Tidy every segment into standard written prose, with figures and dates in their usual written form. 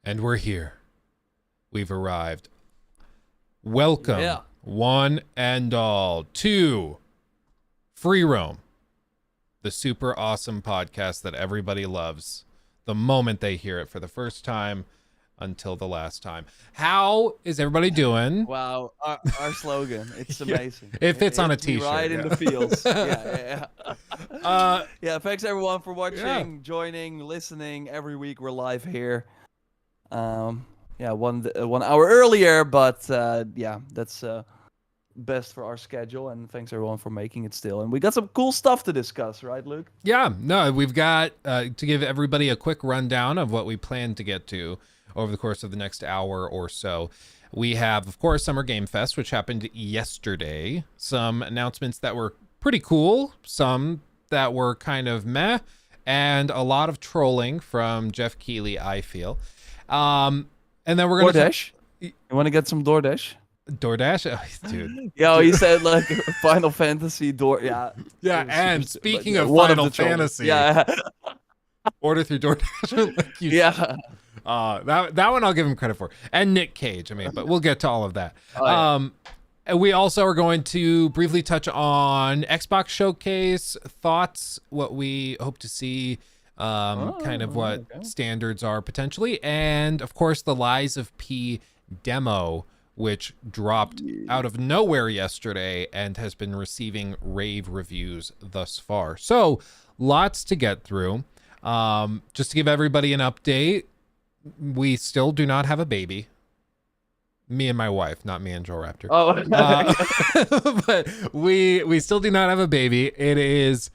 And we're here. We've arrived. Welcome, one and all, to Free Roam, the super awesome podcast that everybody loves the moment they hear it for the first time until the last time. How is everybody doing? Wow, our slogan. It's amazing. It fits on a t-shirt. Right in the feels. Yeah, thanks everyone for watching, joining, listening. Every week we're live here. 1 hour earlier, but that's best for our schedule, and thanks everyone for making it still. And we got some cool stuff to discuss, right, Luke? Yeah, no, we've got to give everybody a quick rundown of what we plan to get to over the course of the next hour or so. We have, of course, Summer Game Fest, which happened yesterday. Some announcements that were pretty cool, some that were kind of meh, and a lot of trolling from Jeff Keighley, I feel. And then we're going to DoorDash. You want to get some DoorDash? DoorDash? Oh, dude. Yeah, he said like Final Fantasy Yeah, and speaking of one Final of the Fantasy, order through DoorDash. That one I'll give him credit for. And Nick Cage, but we'll get to all of that. And we also are going to briefly touch on Xbox Showcase, thoughts, what we hope to see, what standards are potentially, and of course the Lies of P demo, which dropped out of nowhere yesterday and has been receiving rave reviews thus far. So lots to get through. Just to give everybody an update, we still do not have a baby. Me and my wife, not me and Joel Raptor. But we still do not have a baby. It is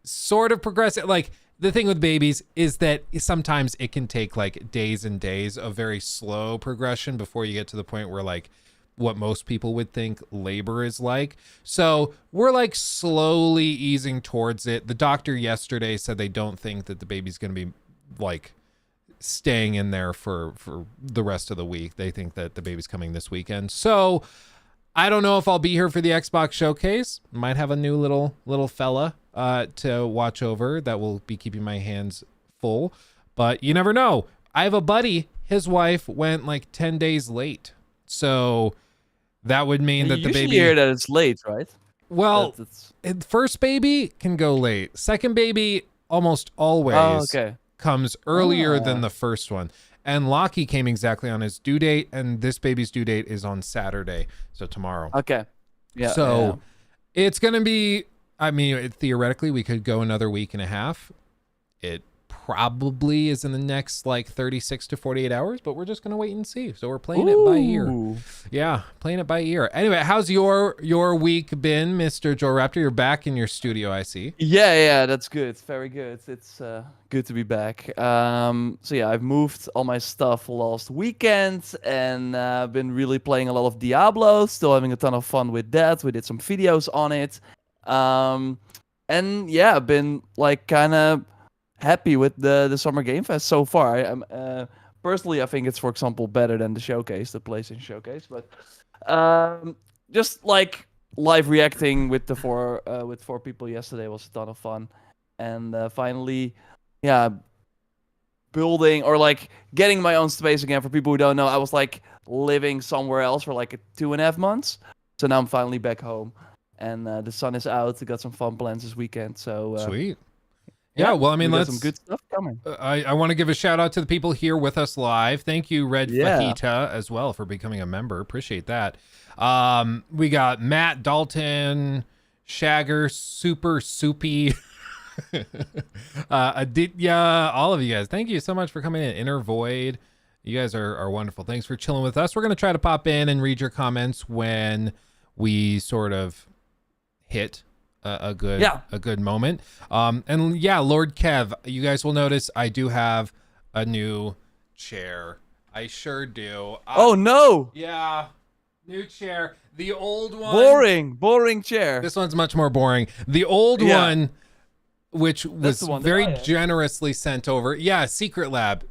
sort of progressive. Like, the thing with babies is that sometimes it can take like days and days of very slow progression before you get to the point where like what most people would think labor is like. So we're like slowly easing towards it. The doctor yesterday said they don't think that the baby's going to be like staying in there for the rest of the week. They think that the baby's coming this weekend. So I don't know if I'll be here for the Xbox Showcase. Might have a new little fella to watch over that will be keeping my hands full, but you never know. I have a buddy, his wife went like 10 days late, so that would mean that the baby hear that it's late, right? Well, first baby can go late. Second baby almost always comes earlier than the first one. And Lockie came exactly on his due date, and this baby's due date is on Saturday, so tomorrow. Okay. Yeah. So it's going to be, theoretically, we could go another week and a half. It probably is in the next, 36 to 48 hours, but we're just going to wait and see. So we're playing it by ear. Yeah, playing it by ear. Anyway, how's your week been, Mr. Joel Raptor? You're back in your studio, I see. Yeah, that's good. It's very good. It's good to be back. I've moved all my stuff last weekend, and been really playing a lot of Diablo, still having a ton of fun with that. We did some videos on it. I've been kind of happy with the Summer Game Fest so far. I'm personally, I think it's, for example, better than the showcase, the PlayStation Showcase. But just like live reacting with the four people yesterday was a ton of fun. And finally, building or getting my own space again. For people who don't know, I was living somewhere else for 2.5 months. So now I'm finally back home. And the sun is out. We got some fun plans this weekend. So sweet. Yeah, well, let's some good stuff coming. I want to give a shout out to the people here with us live. Thank you, Red Fajita, as well, for becoming a member. Appreciate that. We got Matt, Dalton, Shagger, Super Soupy, Aditya, all of you guys. Thank you so much for coming in. Inner Void, you guys are wonderful. Thanks for chilling with us. We're going to try to pop in and read your comments when we sort of hit a good moment. Lord Kev, you guys will notice I do have a new chair. I sure do. Oh no! Yeah, new chair. The old one, boring chair. This one's much more boring. The old one, which was very generously sent over. Yeah, Secret Lab.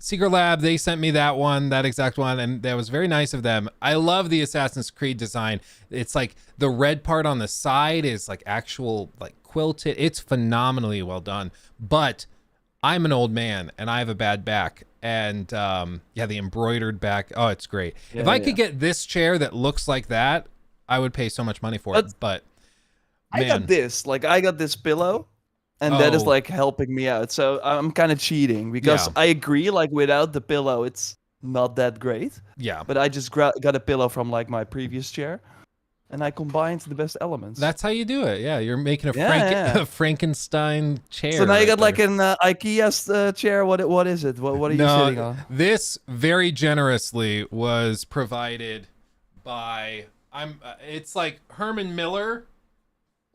They sent me that exact one, and that was very nice of them. I love the Assassin's Creed design. It's the red part on the side is actual quilted. It's phenomenally well done. But I'm an old man and I have a bad back. And yeah, the embroidered back. Oh, it's great. Yeah, If I yeah. could get this chair that looks like that, I would pay so much money for it. But I got man, this. Like, I got this pillow, and that is oh like helping me out. So I'm kind of cheating because yeah, I agree. Like, without the pillow, it's not that great. yeah. But I just got a pillow from like my previous chair, and I combined the best elements. That's how you do it. Yeah, you're making a, Yeah. a Frankenstein chair. So now you right got like there. an IKEA chair. What is it? What are you sitting No, on? this very generously was provided by it's like Herman Miller.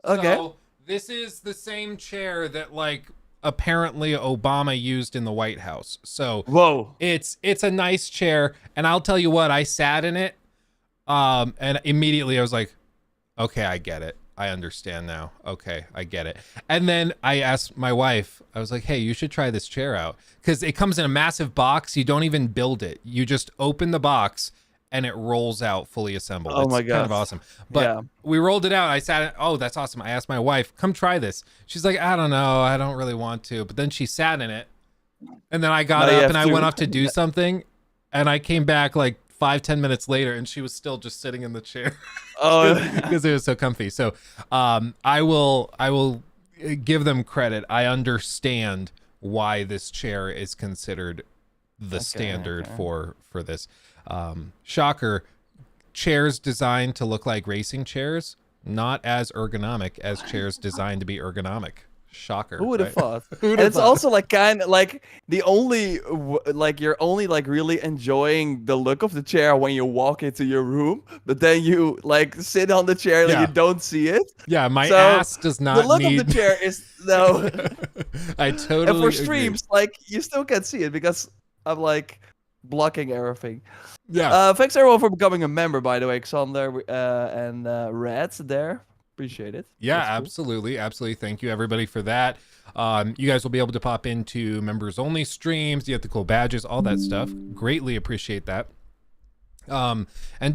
Okay. So this is the same chair that like apparently Obama used in the White House. So Whoa. it's a nice chair, and I'll tell you what, I sat in it, and immediately I was like, okay, I get it. I understand now. Okay, I get it. And then I asked my wife, I was like, hey, you should try this chair out. Because it comes in a massive box. You don't even build it. You just open the box and it rolls out fully assembled. Oh it's my kind God. of awesome. But Yeah. we rolled it out. I sat, oh, that's awesome. I asked my wife, come try this. She's like, I don't know. I don't really want to. But then she sat in it. And then I got Now you up have and I to. went off to do something. And I came back like 5-10 minutes later and she was still just sitting in the chair. Oh. Because it was so comfy. So I will give them credit. I understand why this chair is considered the standard for this. Shocker, chairs designed to look like racing chairs, not as ergonomic as chairs designed to be ergonomic. Shocker. Who would have right? thought? Who And would've it's thought? also like kind of like the only like you're only like really enjoying the look of the chair when you walk into your room, but then you like sit on the chair and Yeah. you don't see it. Yeah, my So, ass does The not look need. of the chair is no. I totally And for agree. streams, like you still can't see it because I'm like blocking everything. Yeah. Thanks everyone for becoming a member, by the way, Xander and Rats there. Appreciate it. Yeah, That's cool. absolutely. Absolutely. Thank you, everybody, for that. You guys will be able to pop into members only streams. You get the cool badges, all that stuff. Greatly appreciate that. And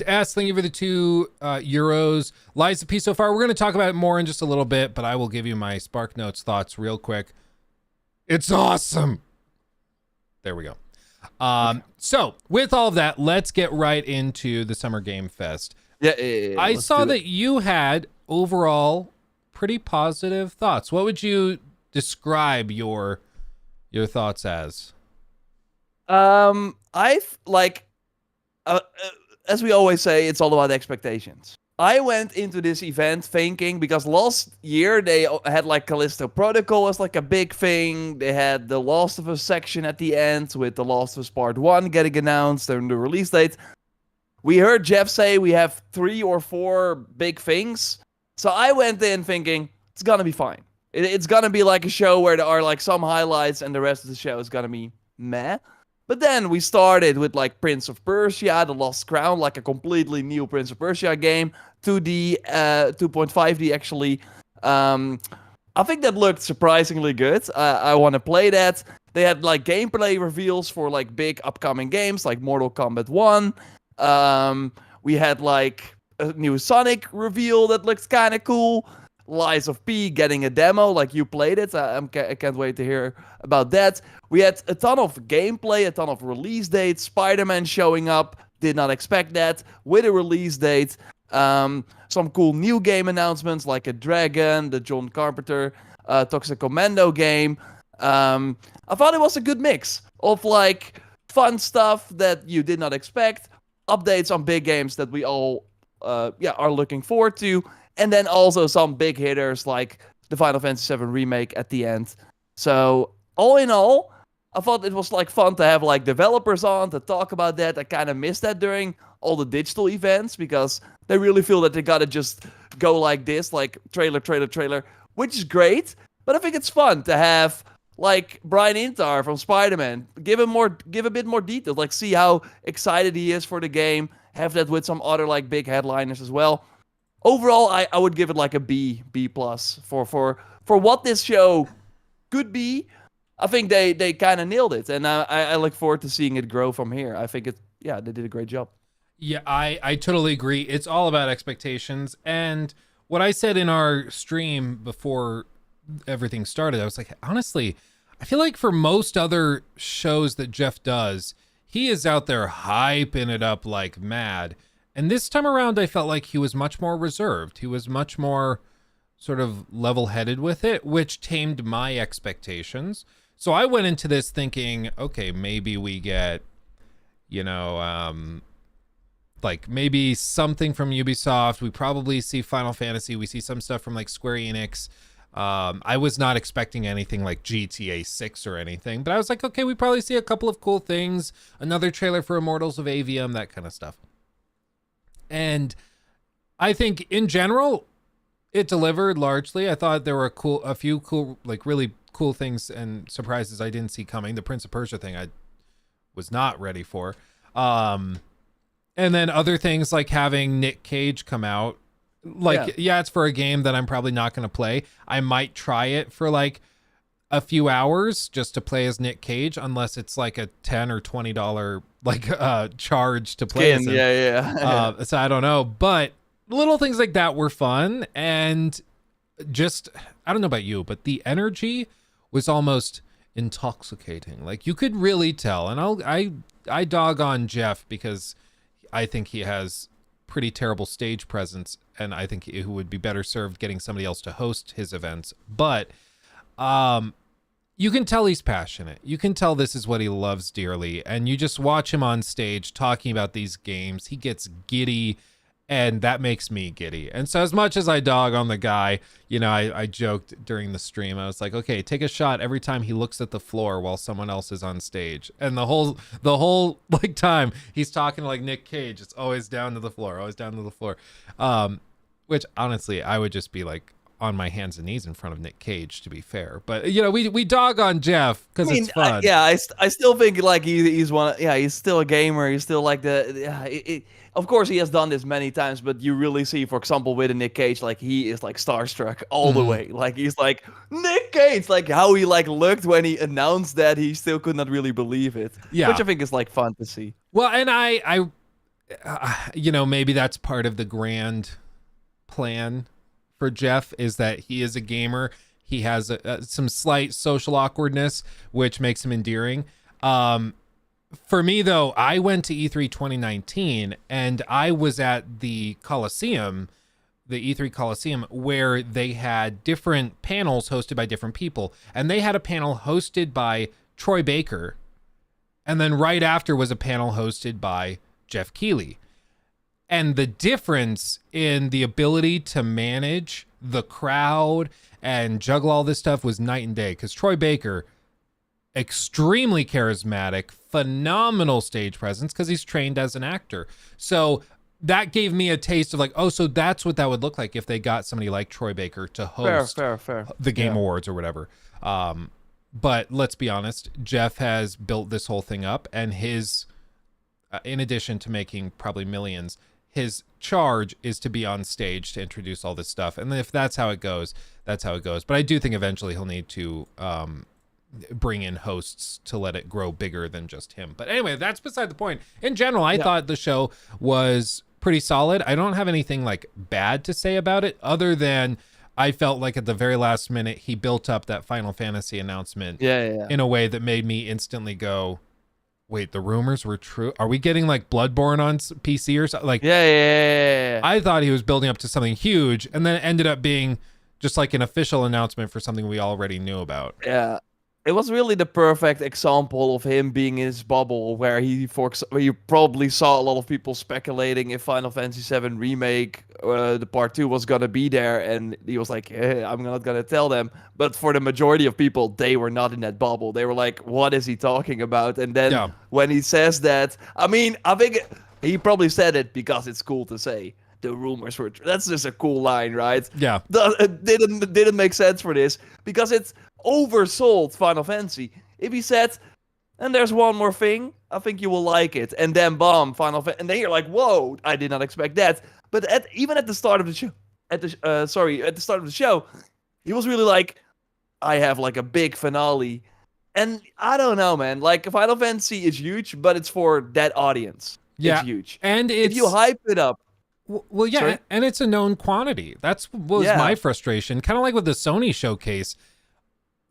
S, thank you for the €2. Lies of Peace so far. We're going to talk about it more in just a little bit, but I will give you my Spark Notes thoughts real quick. It's awesome. There we go. So with all of that, let's get right into the Summer Game Fest. Yeah, I let's saw do it. that you had overall pretty positive thoughts. What would you describe your thoughts as? I've like, as we always say, it's all about expectations. I went into this event thinking because last year they had like Callisto Protocol as like a big thing. They had the Last of Us section at the end with the Last of Us Part 1 getting announced and the release date. We heard Jeff say we have 3 or 4 big things. So I went in thinking it's gonna be fine. It's gonna be like a show where there are like some highlights and the rest of the show is gonna be meh. But then we started with like Prince of Persia, The Lost Crown, like a completely new Prince of Persia game, 2D, 2.5D actually. I think that looked surprisingly good. I want to play that. They had like gameplay reveals for like big upcoming games like Mortal Kombat 1. We had like a new Sonic reveal that looks kind of cool. Lies of P getting a demo, like you played it. I can't wait to hear about that. We had a ton of gameplay, a ton of release dates. Spider-Man showing up, did not expect that, with a release date. Some cool new game announcements like a Dragon, the John Carpenter Toxic Commando game. I thought it was a good mix of like fun stuff that you did not expect, updates on big games that we all are looking forward to, and then also some big hitters like the Final Fantasy VII Remake at the end. So all in all, I thought it was like fun to have like developers on to talk about that. I kind of missed that during all the digital events because they really feel that they gotta just go like this, like trailer, which is great. But I think it's fun to have like Brian Intar from Spider-Man give a bit more detail, like see how excited he is for the game. Have that with some other like big headliners as well. Overall, I would give it like a B plus for what this show could be. I think they kind of nailed it, and I look forward to seeing it grow from here. I think they did a great job. Yeah, I totally agree. It's all about expectations. And what I said in our stream before everything started, I was like, honestly, I feel like for most other shows that Jeff does, he is out there hyping it up like mad. And this time around, I felt like he was much more reserved. He was much more sort of level-headed with it, which tamed my expectations. So I went into this thinking, okay, maybe we get, like maybe something from Ubisoft. We probably see Final Fantasy. We see some stuff from like Square Enix. I was not expecting anything like GTA 6 or anything, but I was like, okay, we probably see a couple of cool things, another trailer for Immortals of Avium, that kind of stuff. And I think in general, it delivered largely. I thought there were a few cool, like really cool things and surprises I didn't see coming. The Prince of Persia thing I was not ready for. And then other things like having Nick Cage come out. Like, yeah, it's for a game that I'm probably not going to play. I might try it for like a few hours just to play as Nick Cage, unless it's like a $10 or $20 like charge to play as him. Yeah. So I don't know, but little things like that were fun, and just I don't know about you, but the energy was almost intoxicating. Like you could really tell, and I dog on Jeff because I think he has pretty terrible stage presence, and I think he would be better served getting somebody else to host his events. But you can tell he's passionate. You can tell this is what he loves dearly, and you just watch him on stage talking about these games. He gets giddy, and that makes me giddy. And so as much as I dog on the guy, I joked during the stream. I was like, okay, take a shot every time he looks at the floor while someone else is on stage. And the whole like time he's talking to like Nick Cage, it's always down to the floor, always down to the floor. Which honestly, I would just be like on my hands and knees in front of Nick Cage, to be fair. But we dog on Jeff because it's fun. I still think like he's one. Yeah, he's still a gamer. He's still like of course, he has done this many times, but you really see, for example, with Nick Cage, like he is like starstruck all the way. Like he's like Nick Cage, like how he like looked when he announced that he still could not really believe it. Yeah, which I think is like fun to see. Well, and I maybe that's part of the grand plan for Jeff, is that he is a gamer. He has some slight social awkwardness, which makes him endearing. For me, though, I went to E3 2019, and I was at the Coliseum, the E3 Coliseum, where they had different panels hosted by different people. And they had a panel hosted by Troy Baker, and then right after was a panel hosted by Jeff Keighley. And the difference in the ability to manage the crowd and juggle all this stuff was night and day, because Troy Baker, extremely charismatic, phenomenal stage presence because he's trained as an actor. So that gave me a taste of like, oh, so that's what that would look like if they got somebody like Troy Baker to host fair. the Game Awards or whatever. But let's be honest, Jeff has built this whole thing up, and his, in addition to making probably millions, his charge is to be on stage to introduce all this stuff. And if that's how it goes, that's how it goes. But I do think eventually he'll need to bring in hosts to let it grow bigger than just him. But anyway, that's beside the point. In general, I thought the show was pretty solid. I don't have anything like bad to say about it, other than I felt like at the very last minute he built up that Final Fantasy announcement in a way that made me instantly go, wait, the rumors were true? Are we getting like Bloodborne on PC or something? Like, I thought he was building up to something huge, and then it ended up being just like an official announcement for something we already knew about. Yeah. It was really the perfect example of him being in his bubble, where where you probably saw a lot of people speculating if Final Fantasy VII Remake, the Part 2 was gonna be there, and he was like, hey, I'm not gonna tell them. But for the majority of people, they were not in that bubble. They were like, what is he talking about? And then when he says that, I mean, I think he probably said it because it's cool to say. The rumors were true. That's just a cool line, right? Yeah. It didn't make sense for this because it's oversold Final Fantasy. If he said, and there's one more thing, I think you will like it, and then bomb Final Fantasy, and then you're like, whoa, I did not expect that. But even at the start of the show, at the start of the show, he was really like, I have like a big finale, and I don't know, man. Like Final Fantasy is huge, but it's for that audience. Yeah, it's huge, and if you hype it up. Well, yeah, sorry? And it's a known quantity. That's what was my frustration. Kind of like with the Sony showcase.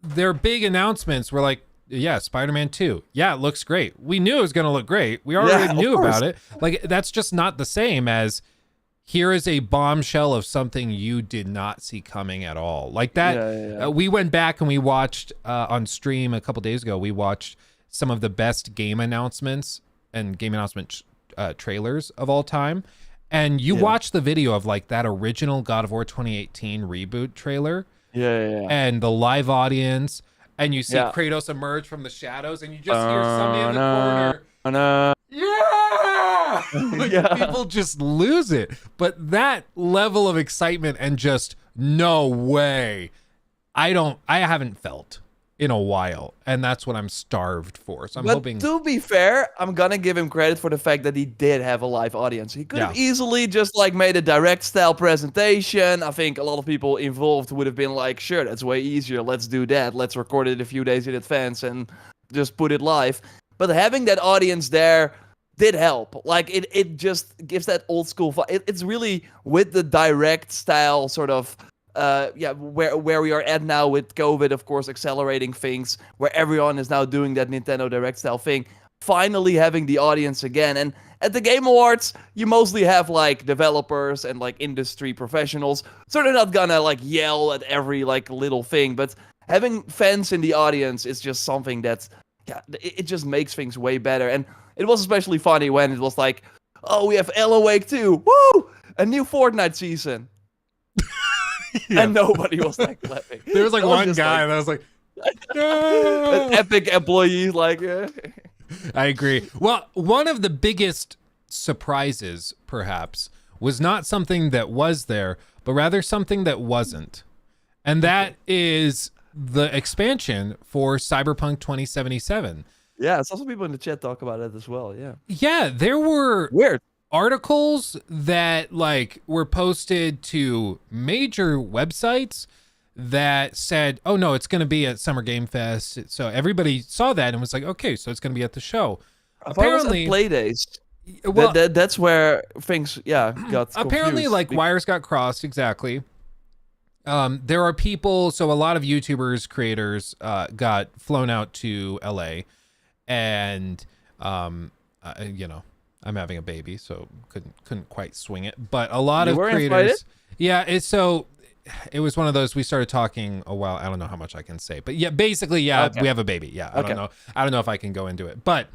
their big announcements were like, yeah, Spider-Man 2. Yeah, it looks great. We knew it was going to look great. We already knew about it. Like, that's just not the same as here is a bombshell of something you did not see coming at all. Like that, we went back and we watched on stream a couple days ago, we watched some of the best game announcements and game announcement trailers of all time. And you watch the video of like that original God of War 2018 reboot trailer. And the live audience. And you see Kratos emerge from the shadows, and you just hear somebody in the corner. Like, people just lose it. But that level of excitement and just no way, I haven't felt in a while, and that's what I'm starved for. So I'm hoping. To be fair, I'm gonna give him credit for the fact that he did have a live audience. He could have easily just like made a direct style presentation. I think a lot of people involved would have been like, sure, that's way easier. Let's do that. Let's record it a few days in advance and just put it live. But having that audience there did help. Like it just gives that old school vibe. It's really with the direct style sort of where we are at now with COVID, of course, accelerating things, where everyone is now doing that Nintendo Direct style thing, finally having the audience again. And at the Game Awards, you mostly have like developers and like industry professionals, so they're not gonna like yell at every like little thing, but having fans in the audience is just something that's it just makes things way better. And it was especially funny when it was like, oh, we have Alan Wake 2, woo, a new Fortnite season. And nobody was like clapping. There was like one guy, and I was like, an epic employee, like. I agree. Well, one of the biggest surprises, perhaps, was not something that was there, but rather something that wasn't, and that is the expansion for Cyberpunk 2077. Yeah, I saw some people in the chat talk about it as well. Yeah, there were weird articles that like were posted to major websites that said, oh no, it's going to be at Summer Game Fest. So everybody saw that and was like, okay, so it's going to be at the show. Apparently Play Days. Well, that's where things got apparently confused. Like wires got crossed. Exactly. There are people, so a lot of YouTubers, creators got flown out to LA, and you know, I'm having a baby, so couldn't quite swing it. But a lot of creators, it was one of those. We started talking a while. I don't know how much I can say, but basically, we have a baby. I don't know if I can go into it, but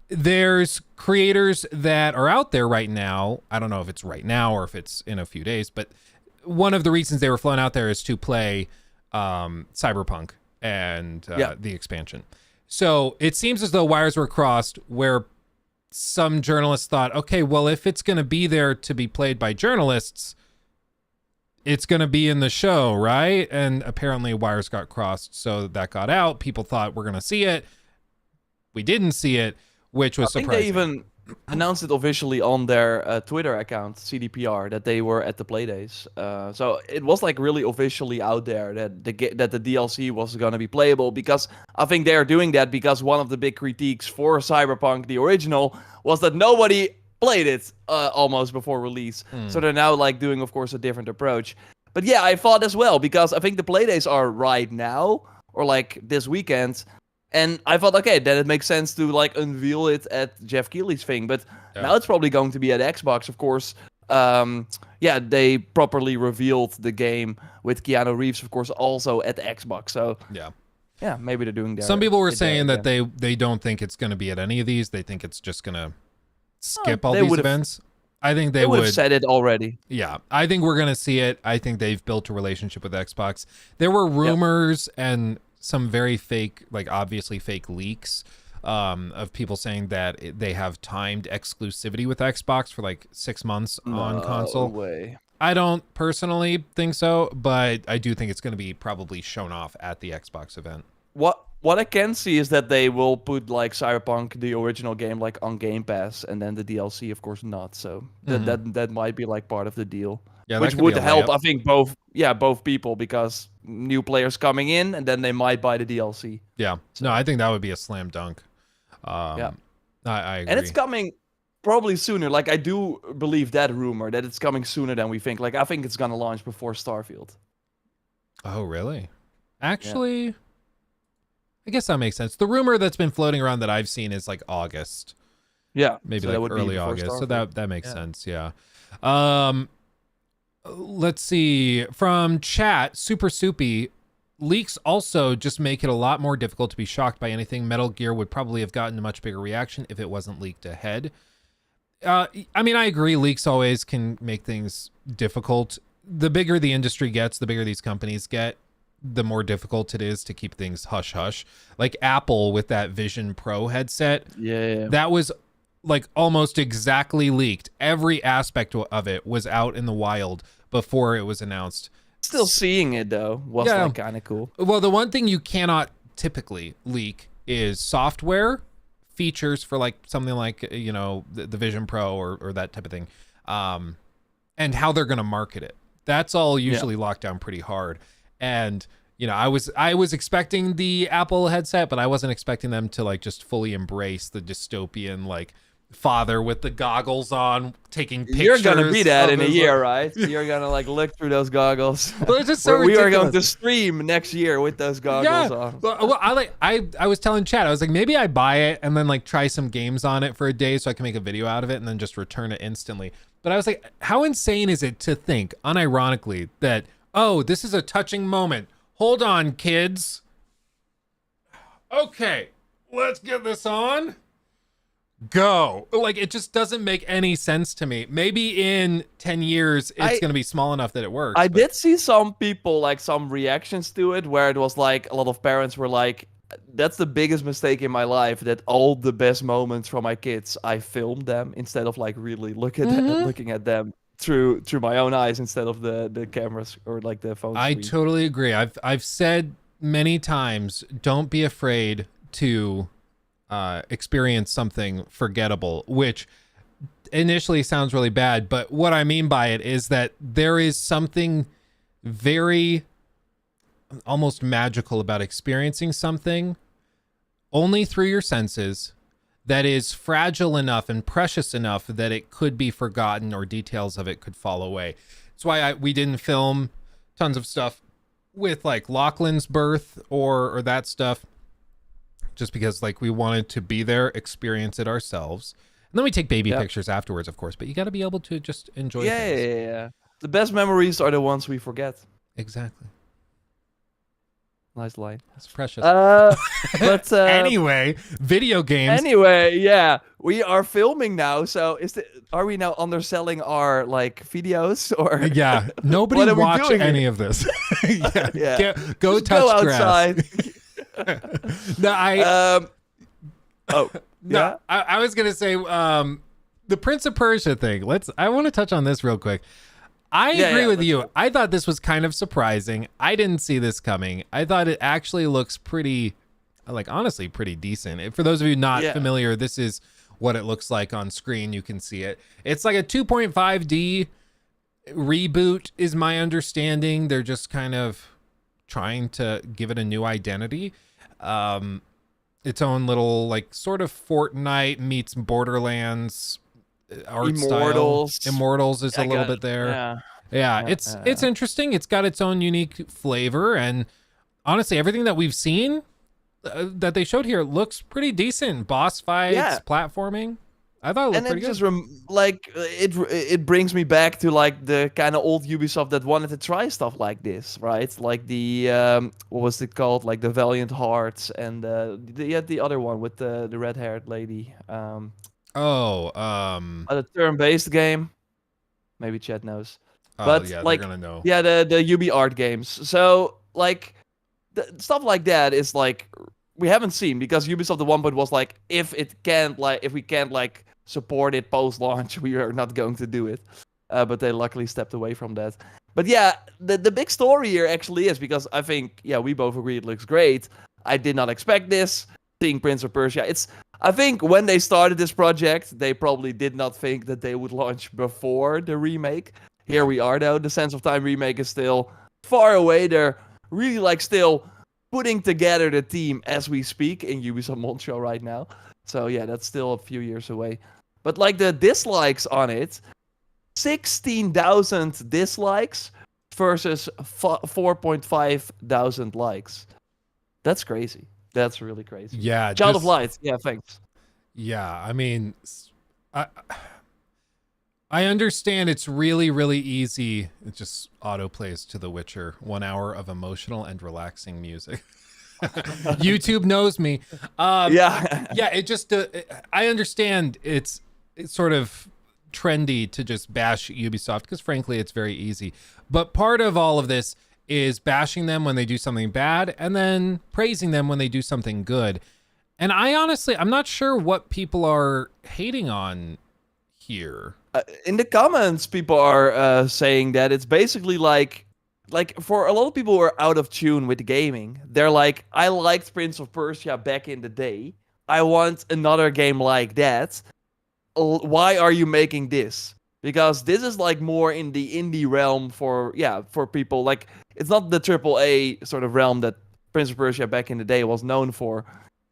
there's creators that are out there right now. I don't know if it's right now or if it's in a few days, but one of the reasons they were flown out there is to play Cyberpunk and the expansion. So it seems as though wires were crossed where some journalists thought, okay, well, if it's going to be there to be played by journalists, it's going to be in the show, right? And apparently wires got crossed, so that got out. People thought we're going to see it. We didn't see it, which was surprising. I think they even announced it officially on their Twitter account, CDPR, that they were at the Playdays. So it was like really officially out there that the DLC was going to be playable, because I think they are doing that because one of the big critiques for Cyberpunk, the original, was that nobody played it almost before release. So they're now like doing, of course, a different approach. But yeah, I thought as well, because I think the Playdays are right now, or like this weekend. And I thought, okay, then it makes sense to like unveil it at Jeff Keighley's thing. But now it's probably going to be at Xbox, of course. They properly revealed the game with Keanu Reeves, of course, also at the Xbox. So yeah, maybe they're doing that. Some people were saying that they don't think it's going to be at any of these. They think it's just going to skip all these events. I think they would have said it already. Yeah, I think we're going to see it. I think they've built a relationship with Xbox. There were rumors and some very fake, like obviously fake leaks of people saying that they have timed exclusivity with Xbox for like 6 months on console. Way. I don't personally think so, but I do think it's going to be probably shown off at the Xbox event. What I can see is that they will put like Cyberpunk, the original game, like on Game Pass, and then the DLC, of course, not. So that might be like part of the deal. Yeah, which would help, I think, both people, because new players coming in, and then they might buy the DLC. Yeah. So, no, I think that would be a slam dunk. I agree. And it's coming probably sooner. Like, I do believe that rumor, that it's coming sooner than we think. Like, I think it's going to launch before Starfield. Oh, really? Actually, I guess that makes sense. The rumor that's been floating around that I've seen is like August. Yeah, Maybe so that like would be early before August. So Starfield. that makes sense. Yeah. Let's see. From chat, Super Soupy, leaks also just make it a lot more difficult to be shocked by anything. Metal Gear would probably have gotten a much bigger reaction if it wasn't leaked ahead. I mean, I agree. Leaks always can make things difficult. The bigger the industry gets, the bigger these companies get, the more difficult it is to keep things hush hush. Like Apple with that Vision Pro headset, Yeah. that was like almost exactly leaked. Every aspect of it was out in the wild before it was announced. Still seeing it though was Yeah. like kind of cool. Well, the one thing you cannot typically leak is software features for like something like, you know, the Vision Pro or that type of thing, and how they're going to market it. That's all usually locked down pretty hard. And you know, I was expecting the Apple headset, but I wasn't expecting them to like just fully embrace the dystopian like father with the goggles on taking pictures. You're gonna be that in a his, year, right? You're gonna like look through those goggles. Well, it's just so we are going ridiculous. to stream next year with those goggles on. Well, I was telling Chad, I was like, maybe I buy it and then like try some games on it for a day so I can make a video out of it and then just return it instantly. But I was like, how insane is it to think, unironically, that, oh, this is a touching moment. Hold on, kids. Okay, let's get this on. Go. Like, it just doesn't make any sense to me. Maybe in 10 years, it's going to be small enough that it works. I did see some people, like some reactions to it, where it was like a lot of parents were like, that's the biggest mistake in my life, that all the best moments from my kids, I filmed them instead of like really looking at them through my own eyes instead of the cameras or like the phone I screen. totally agree. I've said many times, don't be afraid to experience something forgettable, which initially sounds really bad, but what I mean by it is that there is something very almost magical about experiencing something only through your senses that is fragile enough and precious enough that it could be forgotten or details of it could fall away. That's why we didn't film tons of stuff with like Lachlan's birth or that stuff, just because like we wanted to be there, experience it ourselves. And then we take baby pictures afterwards, of course, but you got to be able to just enjoy things. Yeah. The best memories are the ones we forget. Exactly. Nice line. That's precious. But anyway, video games. Anyway, yeah, we are filming now. So are we now underselling our like videos or? Yeah, nobody What are we watch doing any here? of this. Go Just touch go grass. outside. No, Yeah. I was gonna say the Prince of Persia thing. I want to touch on this real quick. I agree with you. I thought this was kind of surprising. I didn't see this coming. I thought it actually looks pretty, like honestly, pretty decent. For those of you not familiar, this is what it looks like on screen. You can see it. It's like a 2.5D reboot is my understanding. They're just kind of trying to give it a new identity. Its own little like sort of Fortnite meets Borderlands art Immortals. style. Immortals is a little bit there. Yeah, it's interesting. It's got its own unique flavor, and honestly, everything that we've seen that they showed here looks pretty decent. Boss fights, platforming. I thought it looked pretty good. It brings me back to like the kind of old Ubisoft that wanted to try stuff like this, right? Like the what was it called? Like the Valiant Hearts and the other one with the red-haired lady. A turn-based game. Maybe Chad knows. But yeah, like, they're gonna know. Yeah, the Ubi art games. So like, stuff like that is like we haven't seen, because Ubisoft at one point was like, if we can't like support it post-launch, we are not going to do it. But they luckily stepped away from that. But yeah, the big story here actually is, because I think we both agree it looks great. I did not expect this. Seeing Prince of Persia, I think when they started this project, they probably did not think that they would launch before the remake. Here we are though. The Sands of Time remake is still far away. They're really like still putting together the team as we speak in Ubisoft Montreal right now. So yeah, that's still a few years away. But like the dislikes on it, 16,000 dislikes versus 4.5 thousand likes. That's crazy. That's really crazy. Yeah, Child of Light. Yeah, thanks. Yeah, I mean, I I understand it's really, really easy. It just auto plays to The Witcher. 1 hour of emotional and relaxing music. YouTube knows me. Yeah. Yeah, it just, I understand it's sort of trendy to just bash Ubisoft because frankly, it's very easy. But part of all of this is bashing them when they do something bad and then praising them when they do something good. And I'm not sure what people are hating on here. In the comments, people are saying that it's basically like for a lot of people who are out of tune with gaming, they're like, I liked Prince of Persia back in the day. I want another game like that. Why are you making this? Because this is like more in the indie realm for people. Like, it's not the AAA sort of realm that Prince of Persia back in the day was known for.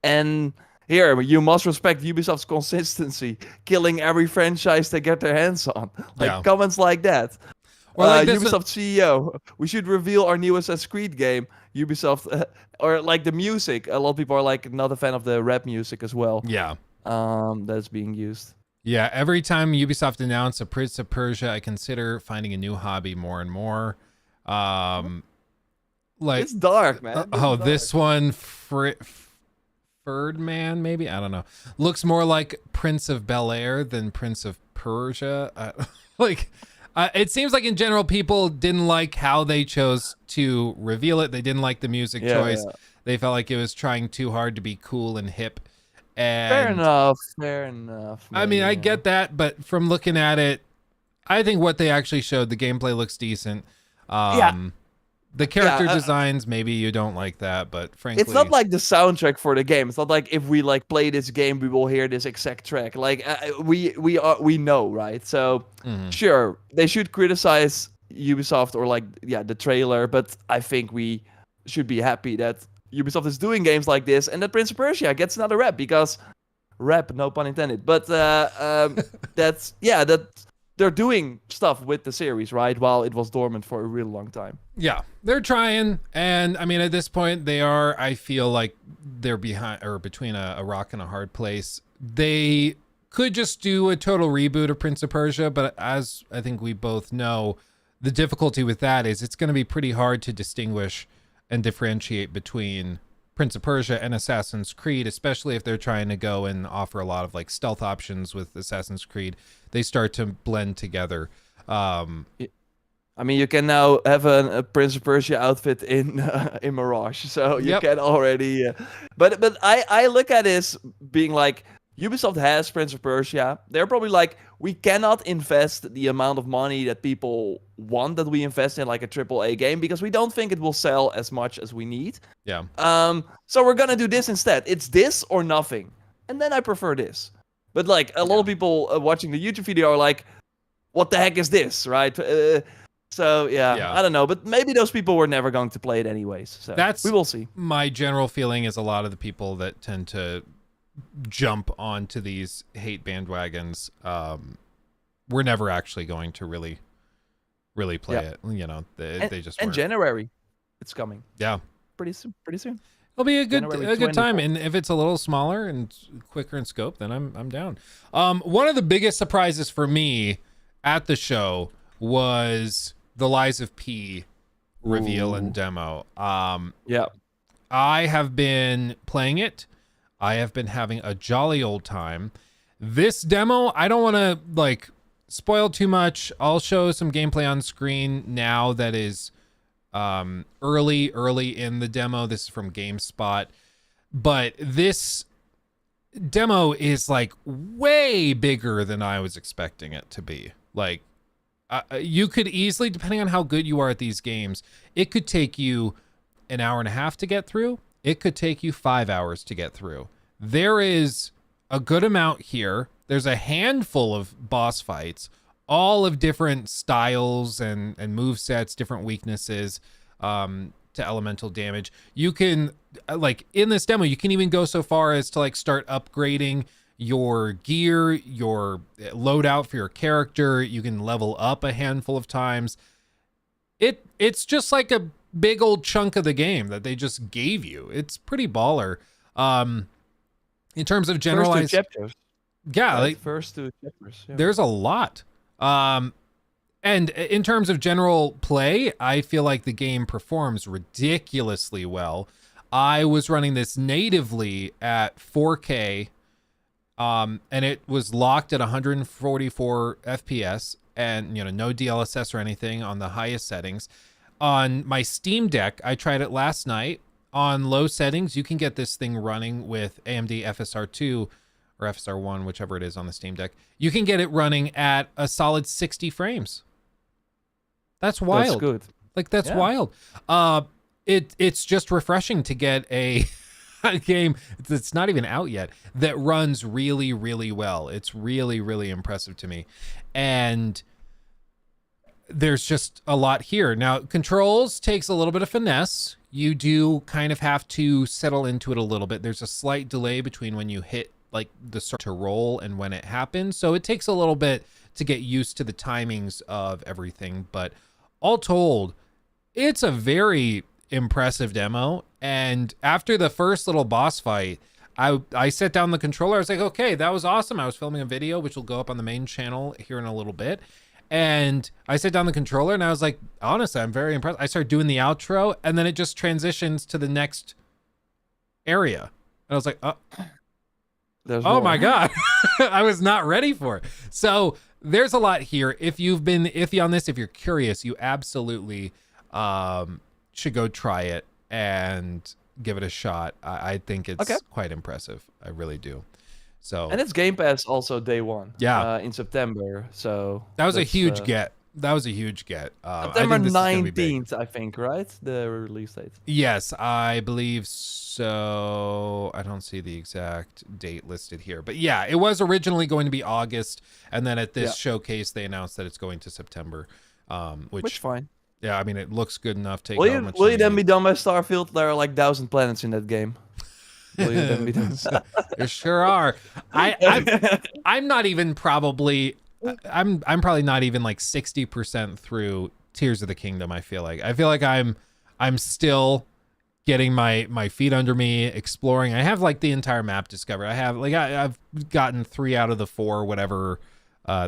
And here, you must respect Ubisoft's consistency, killing every franchise they get their hands on. Like, comments like that. Or like Ubisoft CEO, we should reveal our new Assassin's Creed game. Ubisoft, or like the music. A lot of people are like not a fan of the rap music as well. Yeah. That's being used. Yeah, every time Ubisoft announces a Prince of Persia, I consider finding a new hobby more and more. Like it's dark, man. This one, Ferdman, maybe? I don't know. Looks more like Prince of Bel-Air than Prince of Persia. It seems like in general, people didn't like how they chose to reveal it. They didn't like the music choice. Yeah. They felt like it was trying too hard to be cool and hip. And fair enough. I mean, I get that, but from looking at it, I think what they actually showed, the gameplay looks decent. The character designs, maybe you don't like that, but frankly, it's not like the soundtrack for the game. It's not like if we like play this game, we will hear this exact track. Like we know, right? So sure, they should criticize Ubisoft or the trailer, but I think we should be happy that Ubisoft is doing games like this, and that Prince of Persia gets another rep because no pun intended. But that they're doing stuff with the series, right? While it was dormant for a really long time. Yeah, they're trying, and I mean, at this point, they are. I feel like they're between a rock and a hard place. They could just do a total reboot of Prince of Persia, but as I think we both know, the difficulty with that is it's going to be pretty hard to distinguish and differentiate between Prince of Persia and Assassin's Creed, especially if they're trying to go and offer a lot of like stealth options with Assassin's Creed. They start to blend together. I mean, you can now have a Prince of Persia outfit in Mirage, so you can already. But I look at this being like, Ubisoft has Prince of Persia. They're probably like, we cannot invest the amount of money that people want that we invest in like a AAA game because we don't think it will sell as much as we need. Yeah. So we're gonna do this instead. It's this or nothing, and then I prefer this. But like a lot of people watching the YouTube video are like, "What the heck is this?" Right? So I don't know, but maybe those people were never going to play it anyways. So we will see. My general feeling is a lot of the people that tend to jump onto these hate bandwagons we're never actually going to really play it. You know, they just and January it's coming. Yeah, pretty soon it'll be a good time, and if it's a little smaller and quicker in scope, then I'm down. One of the biggest surprises for me at the show was the Lies of P reveal and demo. I have been playing it. I have been having a jolly old time. This demo, I don't want to like spoil too much. I'll show some gameplay on screen now that is early in the demo. This is from GameSpot. But this demo is like way bigger than I was expecting it to be. Like you could easily, depending on how good you are at these games, it could take you an hour and a half to get through. It could take you 5 hours to get through. There is a good amount here. There's a handful of boss fights, all of different styles and move sets, different weaknesses to elemental damage. You can, like in this demo, you can even go so far as to like start upgrading your gear, your loadout for your character. You can level up a handful of times. It's just like a big old chunk of the game that they just gave you. It's pretty baller. In terms of generalized, First 2 chapters. yeah, Right? like First 2 chapters. Yeah. there's a lot. And in terms of general play, I feel like the game performs ridiculously well. I was running this natively at 4K, and it was locked at 144 FPS, and no DLSS or anything on the highest settings. On my Steam Deck, I tried it last night. On low settings, you can get this thing running with AMD FSR2 or FSR1, whichever it is on the Steam Deck. You can get it running at a solid 60 frames. That's wild. That's good. Like, that's Yeah. wild. It's just refreshing to get a game that's not even out yet that runs really, really well. It's really, really impressive to me. And there's just a lot here. Now, controls takes a little bit of finesse. You do kind of have to settle into it a little bit. There's a slight delay between when you hit like the start to roll and when it happens. So it takes a little bit to get used to the timings of everything. But all told, it's a very impressive demo. And after the first little boss fight, I set down the controller. I was like, okay, that was awesome. I was filming a video, which will go up on the main channel here in a little bit. And I set down the controller and I was like, honestly, I'm very impressed. I started doing the outro and then it just transitions to the next area. And I was like, There's oh more. my God. I was not ready for it. So there's a lot here. If you've been iffy on this, if you're curious, you absolutely should go try it and give it a shot. I think it's quite impressive. I really do. So, And it's Game Pass also day 1. Yeah. In September. So that was a that's, huge get. That was a huge get. September I think this is gonna be big. 19th, I think, right? The release date. Yes, I believe so. I don't see the exact date listed here. But yeah, it was originally going to be August. And then at this showcase, they announced that it's going to September. Which fine. Yeah, I mean, it looks good enough. Take Will how you, much will you you then need. be done by Starfield? There are like 1,000 planets in that game. Will you then be done? There sure are. I'm not even probably. I'm probably not even like 60% through Tears of the Kingdom. I feel like I'm still getting my feet under me, exploring. I have like the entire map discovered. I've gotten 3 out of the 4, whatever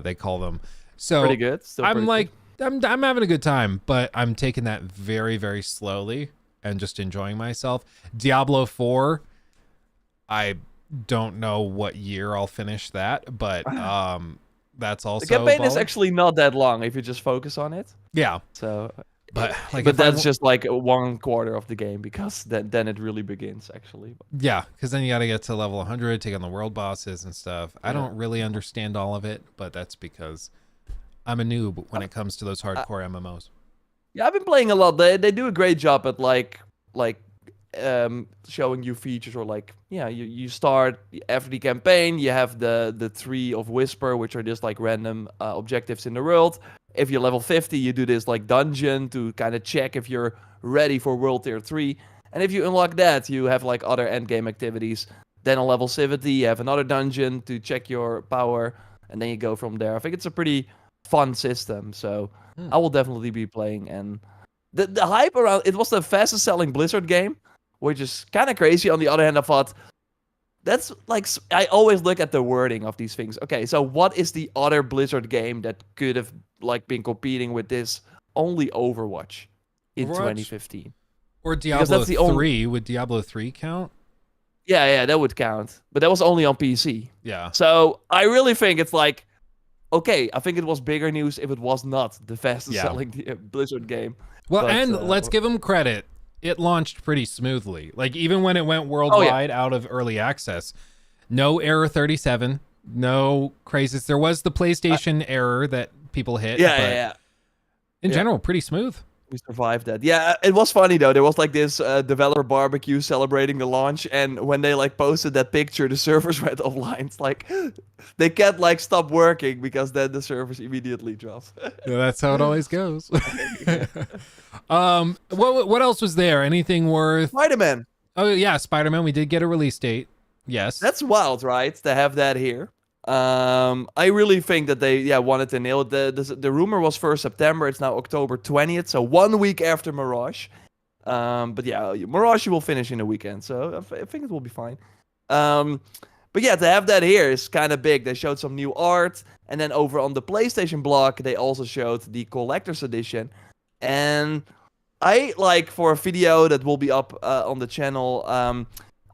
they call them. So Pretty good. Still I'm pretty like I'm having a good time, but I'm taking that very, very slowly and just enjoying myself. Diablo 4, I don't know what year I'll finish that, but that's also The campaign is baller. actually not that long if you just focus on it. Yeah, So, but like but if I that's w- just like 1/4 of the game because then it really begins actually. yeah, because then you got to get to level 100, take on the world bosses and stuff. I don't really understand all of it, but that's because I'm a noob when it comes to those hardcore MMOs. Yeah, I've been playing a lot. They do a great job at like showing you features or like you start after the campaign. You have the 3 of Whisper, which are just like random objectives in the world. If you're level 50, you do this like dungeon to kind of check if you're ready for World Tier 3. And if you unlock that, you have like other endgame activities. Then on level 70, you have another dungeon to check your power, and then you go from there. I think it's a pretty fun system, so I will definitely be playing. And the hype around it was the fastest selling Blizzard game, which is kind of crazy. On the other hand, I thought that's like I always look at the wording of these things. Okay, so what is the other Blizzard game that could have like been competing with this? Only Overwatch in Overwatch? 2015. Or Diablo that's the 3. only- Would Diablo 3 count? Yeah, that would count, but that was only on PC. Yeah. So I really think it's like, okay, I think it was bigger news if it was not the fastest selling Blizzard game. Well, But, and let's give them credit. It launched pretty smoothly. Like, even when it went worldwide out of early access, no error 37, no crazes. There was the PlayStation error that people hit. Yeah. In general, pretty smooth. We survived that. Yeah, it was funny though. There was like this developer barbecue celebrating the launch, and when they like posted that picture, the servers went offline. It's like they can't like stop working because then the servers immediately dropped. Yeah, that's how it always goes. What else was there? Anything worth? Spider-Man. Oh yeah, Spider-Man. We did get a release date. Yes. That's wild, right? To have that here. I really think that they wanted to nail it. The rumor was for September. It's now October 20th, so 1 week after Mirage. But yeah, Mirage will finish in a weekend, so I think it will be fine. But yeah, to have that here is kind of big. They showed some new art, and then over on the PlayStation blog, they also showed the collector's edition. And I like, for a video that will be up on the channel,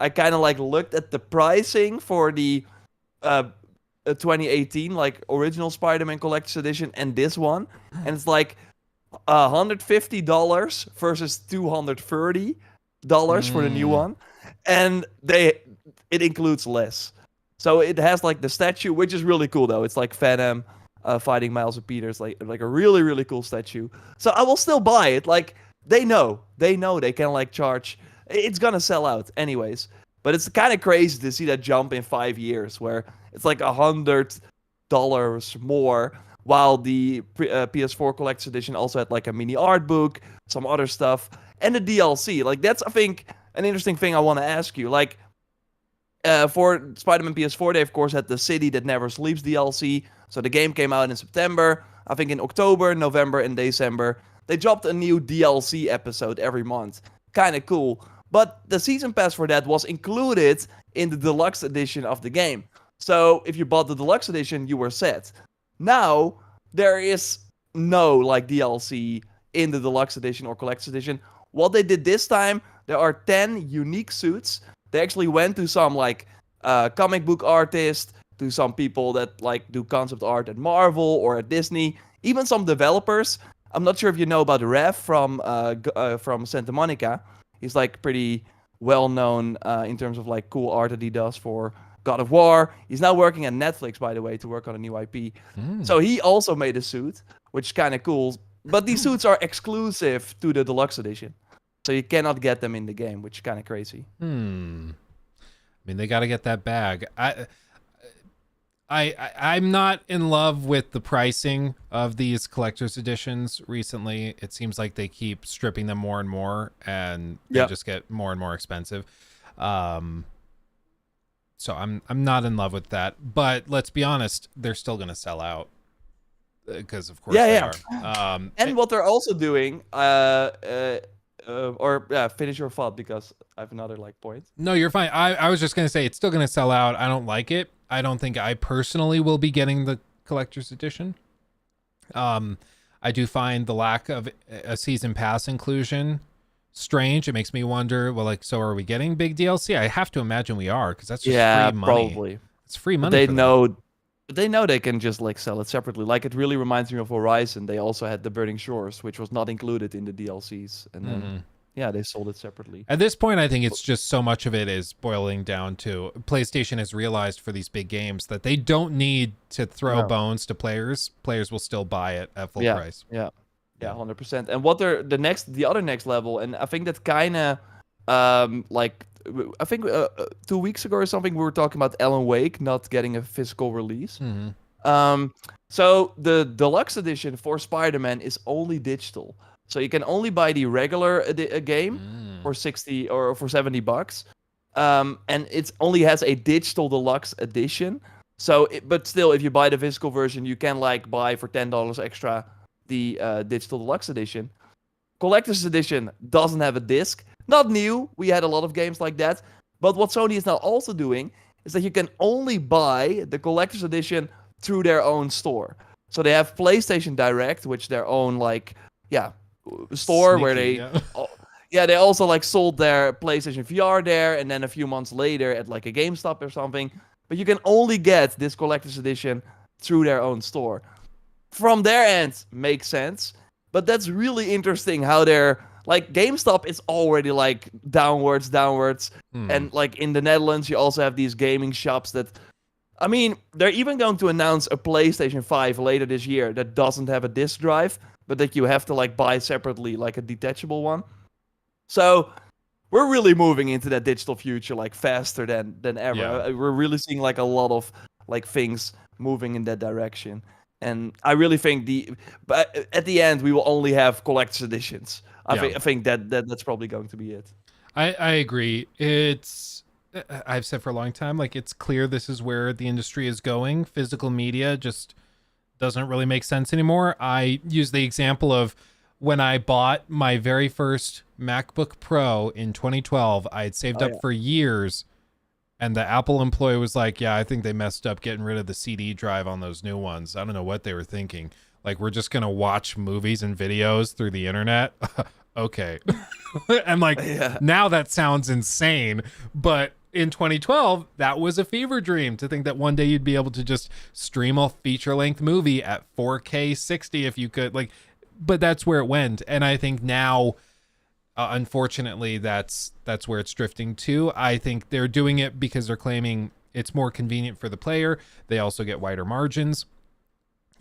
I kind of like looked at the pricing for the 2018 like original Spider-Man collector's edition and this one, and it's like $150 versus $230 for the new one, and it includes less. So it has like the statue, which is really cool though. It's like Venom fighting Miles and Peter. It's like a really, really cool statue. So I will still buy it. Like they know they can like charge. It's gonna sell out anyways. But it's kind of crazy to see that jump in 5 years, where it's like $100 more, while the PS4 Collector's Edition also had like a mini art book, some other stuff, and a DLC. Like that's, I think, an interesting thing I want to ask you. Like for Spider-Man PS4, they of course had the City That Never Sleeps DLC. So the game came out in September. I think in October, November, and December, they dropped a new DLC episode every month. Kind of cool. But the season pass for that was included in the deluxe edition of the game. So if you bought the deluxe edition, you were set. Now, there is no like DLC in the deluxe edition or collector's edition. What they did this time, there are 10 unique suits. They actually went to some like comic book artists, to some people that like do concept art at Marvel or at Disney, even some developers. I'm not sure if you know about Rev from Santa Monica. He's like pretty well known in terms of like cool art that he does for God of War. He's now working at Netflix, by the way, to work on a new IP. So he also made a suit, which is kind of cool. But these suits are exclusive to the deluxe edition, so you cannot get them in the game, which is kind of crazy. I mean, they got to get that bag. I'm not in love with the pricing of these collector's editions recently. It seems like they keep stripping them more and more, and they just get more and more expensive. So I'm not in love with that. But let's be honest, they're still going to sell out, because of course they are. And what they're also doing, finish your thought, because I have another like point. No, you're fine. I was just going to say it's still going to sell out. I don't like it. I don't think I personally will be getting the collector's edition. I do find the lack of a season pass inclusion strange. It makes me wonder, well, like, so are we getting big DLC? I have to imagine we are, because that's just free money. Probably. It's free money. They know they can just like sell it separately. Like, it really reminds me of Horizon. They also had the Burning Shores, which was not included in the DLCs, and then they sold it separately. At this point, I think it's just so much of it is boiling down to PlayStation has realized for these big games that they don't need to throw bones to players. Players will still buy it at full price. Yeah, 100%. And what they're the other next level, and I think that kind of I think 2 weeks ago or something, we were talking about Alan Wake not getting a physical release. So the deluxe edition for Spider-Man is only digital. So you can only buy the regular game for $60 or for $70. And it only has a digital deluxe edition. So, but still, if you buy the physical version, you can like buy for $10 extra the digital deluxe edition. Collector's edition doesn't have a disc. Not new. We had a lot of games like that. But what Sony is now also doing is that you can only buy the collector's edition through their own store. So they have PlayStation Direct, which their own store. Sneaky, where they also like sold their PlayStation VR there, and then a few months later at like a GameStop or something. But you can only get this collector's edition through their own store. From their end, makes sense. But that's really interesting how they're like, GameStop is already like downwards. And like in the Netherlands, you also have these gaming shops that, I mean, they're even going to announce a PlayStation 5 later this year that doesn't have a disc drive, but that you have to like buy separately, like a detachable one. So we're really moving into that digital future like faster than ever. Yeah. We're really seeing like a lot of like things moving in that direction. And I really think but at the end we will only have collector's editions. I think that's probably going to be it. I agree. It's I've said for a long time, like, it's clear this is where the industry is going. Physical media just doesn't really make sense anymore. I use the example of when I bought my very first MacBook Pro in 2012. I had saved Oh up yeah. for years, and the Apple employee was like, yeah, I think they messed up getting rid of the CD drive on those new ones. I don't know what they were thinking. Like, we're just going to watch movies and videos through the internet. Okay. And like, Yeah. now that sounds insane, but in 2012, that was a fever dream to think that one day you'd be able to just stream a feature length movie at 4K 60 if you could, like, but that's where it went. And I think now, unfortunately, that's where it's drifting to. I think they're doing it because they're claiming it's more convenient for the player. They also get wider margins.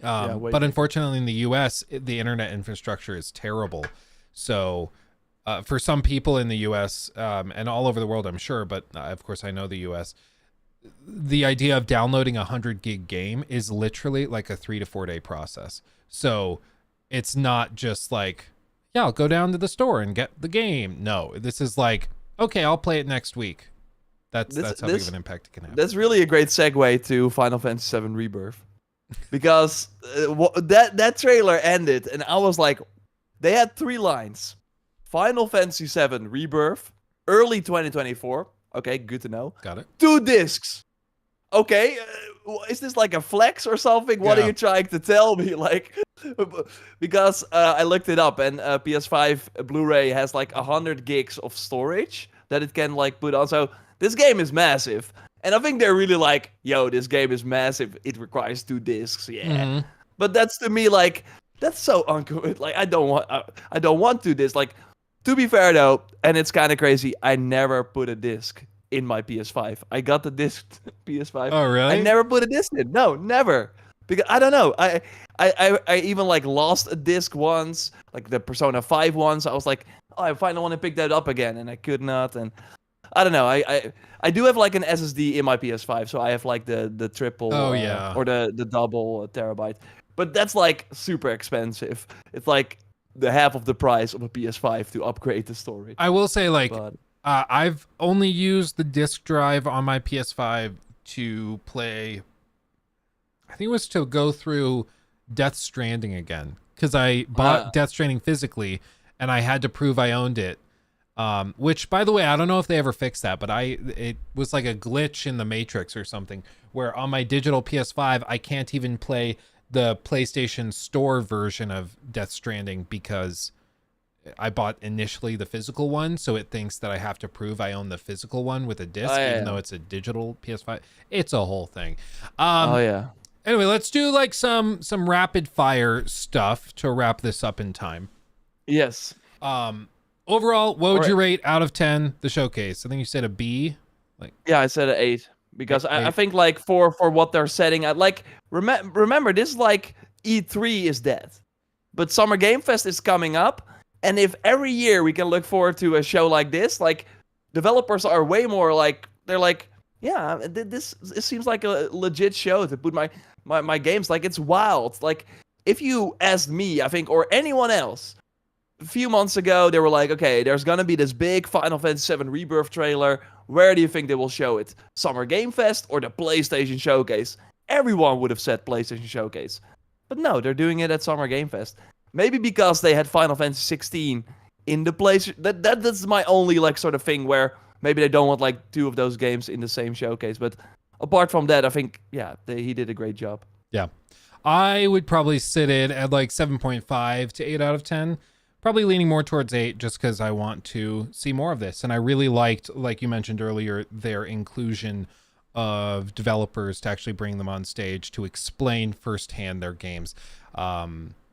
But unfortunately, in the US, the internet infrastructure is terrible. So for some people in the US and all over the world, I'm sure, but of course I know the US, the idea of downloading a 100 gig game is literally like a 3 to 4 day process. So it's not just like, yeah, I'll go down to the store and get the game. No, this is like, okay, I'll play it next week. That's how big of an impact it can have. That's really a great segue to Final Fantasy VII Rebirth, because that trailer ended, and I was like, they had 3 lines: Final Fantasy VII Rebirth, early 2024. Okay, good to know. Got it. 2 discs. Okay, is this like a flex or something? What are you trying to tell me? Like, because I looked it up, and PS5 Blu-ray has like 100 gigs of storage that it can like put on. So this game is massive, and I think they're really like, yo, this game is massive. It requires 2 discs. Yeah, Mm-hmm. but that's to me like, that's so uncool. Like, I don't want to this. Like, to be fair though, and it's kind of crazy, I never put a disc in my PS5. I got the disc PS5. Oh, really? I never put a disc in. No, never. Because I don't know. I even like lost a disc once, like the Persona 5 once. I was like, oh, I finally want to pick that up again, and I could not. And I don't know. I do have like an SSD in my PS5, so I have like the triple or the double terabyte. But that's like super expensive. It's like the half of the price of a PS5 to upgrade the storage. I will say, like, I've only used the disc drive on my PS5 to play. I think it was to go through Death Stranding again, because I bought Death Stranding physically and I had to prove I owned it. Which, by the way, I don't know if they ever fixed that, but it was like a glitch in the Matrix or something, where on my digital PS5 I can't even play the PlayStation Store version of Death Stranding because I bought initially the physical one, so it thinks that I have to prove I own the physical one with a disc, even though it's a digital PS5. It's a whole thing. Anyway, let's do like some rapid fire stuff to wrap this up in time. Yes. Overall, what would you rate out of 10 the showcase? I think you said a B. Yeah, I said an 8 because I think like for what they're setting at, like remember this is like E3 is dead, but Summer Game Fest is coming up. And if every year we can look forward to a show like this, like, developers are way more like, they're like, yeah, this seems like a legit show to put my games. Like, it's wild. Like, if you asked me, I think, or anyone else, a few months ago, they were like, okay, there's gonna be this big Final Fantasy VII Rebirth trailer. Where do you think they will show it? Summer Game Fest or the PlayStation Showcase? Everyone would have said PlayStation Showcase. But no, they're doing it at Summer Game Fest. Maybe because they had Final Fantasy 16 in the place. That's my only like sort of thing where maybe they don't want like 2 of those games in the same showcase. But apart from that, I think he did a great job. Yeah, I would probably sit it at like 7.5 to 8 out of 10. Probably leaning more towards 8 just because I want to see more of this. And I really liked, like you mentioned earlier, their inclusion of developers to actually bring them on stage to explain firsthand their games.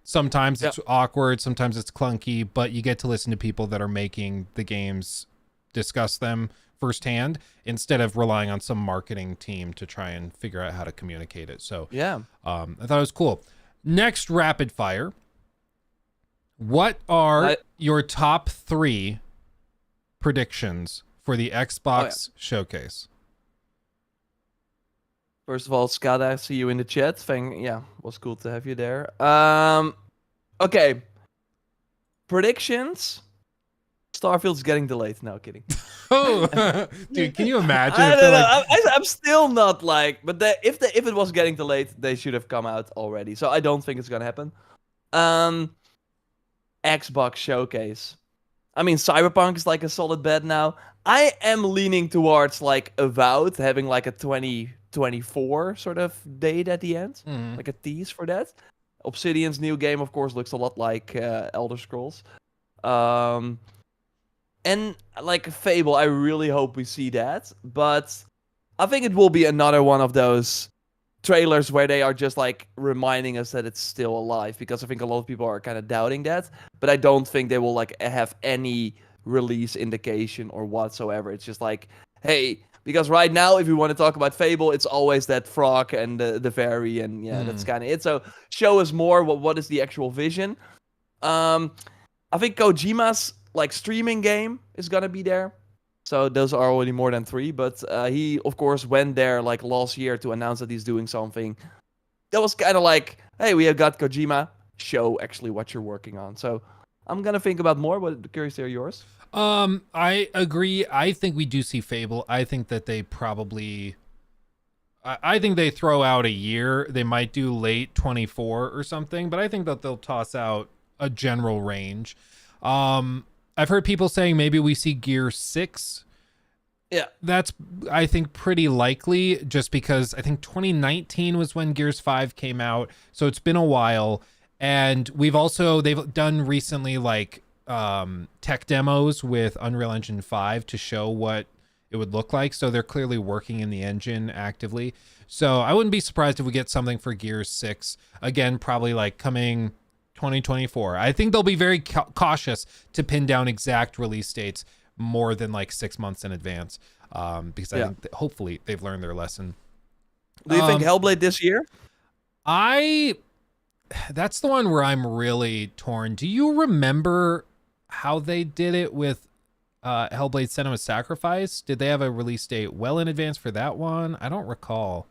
Sometimes it's awkward, sometimes it's clunky, but you get to listen to people that are making the games discuss them firsthand instead of relying on some marketing team to try and figure out how to communicate it. So I thought it was cool. Next rapid fire. What are your top 3 predictions for the Xbox showcase? First of all, Scott, I see you in the chat. Was cool to have you there. Okay. Predictions. Starfield's getting delayed. No, kidding. Oh, dude, can you imagine I if don't they're know. like, I'm still not like, but if it was getting delayed, they should have come out already. So I don't think it's gonna happen. Xbox showcase. I mean, Cyberpunk is like a solid bet now. I am leaning towards like Avowed having like a 2024 sort of date at the end, like a tease for that. Obsidian's new game, of course, looks a lot like Elder Scrolls. And like Fable, I really hope we see that. But I think it will be another one of those trailers where they are just like reminding us that it's still alive, because I think a lot of people are kind of doubting that. But I don't think they will like have any release indication or whatsoever. It's just like, hey, because right now, if we want to talk about Fable, it's always that frog and the fairy, and yeah, that's kind of it. So show us more. What is the actual vision? I think Kojima's like streaming game is gonna be there. So those are already more than 3. But he, of course, went there like last year to announce that he's doing something. That was kind of like, hey, we have got Kojima. Show actually what you're working on. So I'm gonna think about more. But curious to hear yours. I agree. I think we do see Fable. I think that they probably, I think they throw out a year. They might do late 24 or something, but I think that they'll toss out a general range. I've heard people saying maybe we see Gear 6. Yeah. That's, I think, pretty likely, just because I think 2019 was when Gears 5 came out. So it's been a while. And they've done recently like tech demos with Unreal Engine 5 to show what it would look like. So they're clearly working in the engine actively. So I wouldn't be surprised if we get something for Gears 6. Again, probably like coming 2024. I think they'll be very cautious to pin down exact release dates more than like 6 months in advance, because I think hopefully they've learned their lesson. Do you think Hellblade this year? That's the one where I'm really torn. Do you remember how they did it with Hellblade: Senua's Sacrifice? Did they have a release date well in advance for that one? I don't recall.